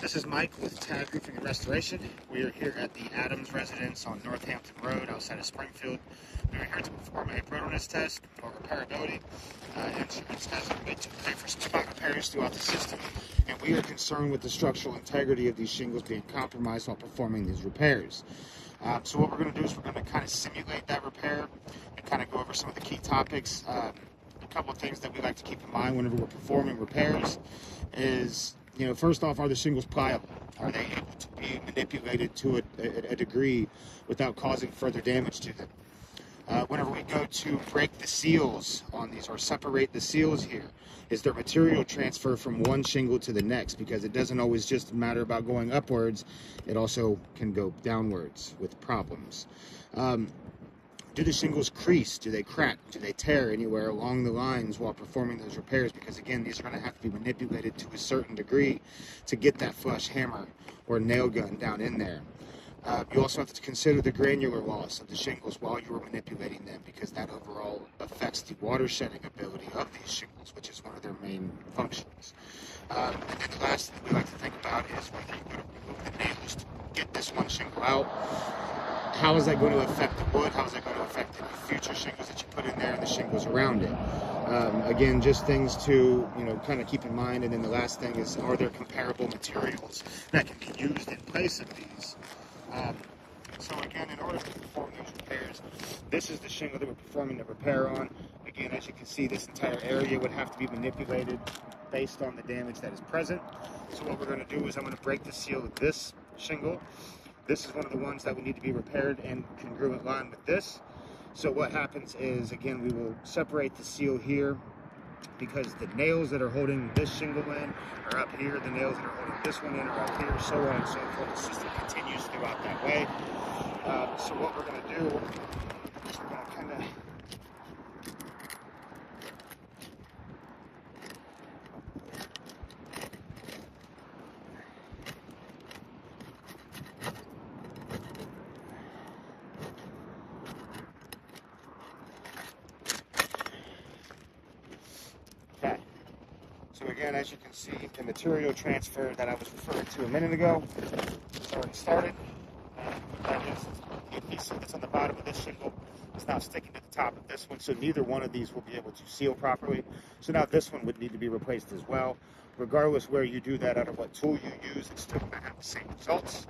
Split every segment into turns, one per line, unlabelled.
This is Mike with Tag Roofing and Restoration. We are here at the Adams residence on Northampton Road outside of Springfield. We are here to perform a rotorness test for repairability. Insurance has made to pay for some spot repairs throughout the system, and we are concerned with the structural integrity of these shingles being compromised while performing these repairs. So what we're going to do is we're going to kind of simulate that repair and kind of go over some of the key topics. A couple of things that we like to keep in mind whenever we're performing repairs is, first off, are the shingles pliable? Are they able to be manipulated to a degree without causing further damage to them? Whenever we go to break the seals on these or separate the seals here, is there material transfer from one shingle to the next? Because it doesn't always just matter about going upwards, it also can go downwards with problems. Do the shingles crease? Do they crack? Do they tear anywhere along the lines while performing those repairs? Because again, these are going to have to be manipulated to a certain degree to get that flush hammer or nail gun down in there. You also have to consider the granular loss of the shingles while you are manipulating them, because that overall affects the water shedding ability of these shingles, which is one of their main functions. And then the last thing we like to think about is whether you're going to remove the nails to get this one shingle out. How is that going to affect the wood? How is that going to affect any future shingles that you put in there and the shingles around it? Again, just things to kind of keep in mind. And then the last thing is, are there comparable materials that can be used in place of these? So again, in order to perform these repairs, this is the shingle that we're performing the repair on. Again, as you can see, this entire area would have to be manipulated based on the damage that is present. So what we're going to do is I'm going to break the seal of this shingle. This is one of the ones that would need to be repaired in congruent line with this. So what happens is, again, we will separate the seal here, because the nails that are holding this shingle in are up here, the nails that are holding this one in are up here, so on and so forth. The system continues throughout that way. So what we're going to do is we're going to kind of So again, as you can see, the material transfer that I was referring to a minute ago has already started. That is, the piece that's on the bottom of this shingle is now sticking to the top of this one, so neither one of these will be able to seal properly. So now this one would need to be replaced as well. Regardless where you do that, out of what tool you use, it's still going to have the same results.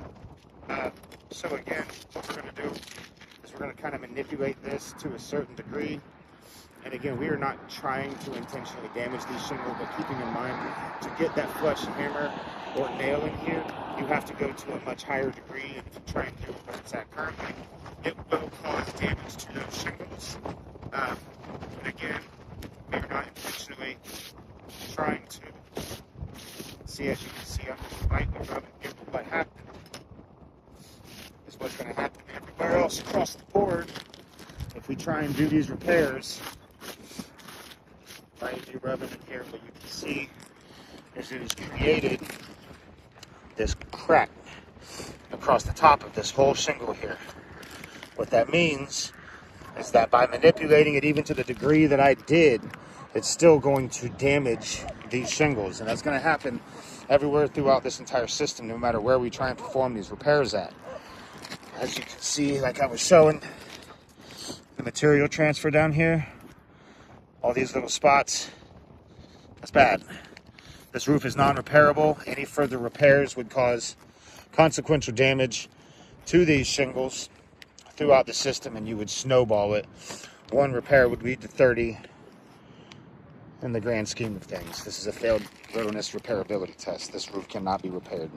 So again, what we're going to do is we're going to kind of manipulate this to a certain degree. And again, we are not trying to intentionally damage these shingles, but keeping in mind, to get that flush hammer or nail in here, you have to go to a much higher degree. And if you try and do it where it's at currently, it will cause damage to those shingles. But again, we are not intentionally trying to. See, as you can see, I'm just lightly rubbing here, but what happened is what's going to happen everywhere else across the board. If we try and do these repairs, lightly rubbing in here, what you can see is it has created this crack across the top of this whole shingle here. What that means is that by manipulating it even to the degree that I did, it's still going to damage these shingles, and that's going to happen everywhere throughout this entire system, no matter where we try and perform these repairs at. As you can see, like I was showing, the material transfer down here, all these little spots, that's bad. This roof is non-repairable. Any further repairs would cause consequential damage to these shingles throughout the system, and you would snowball it. One repair would lead to 30 in the grand scheme of things. This is a failed rotorness repairability test. This roof cannot be repaired.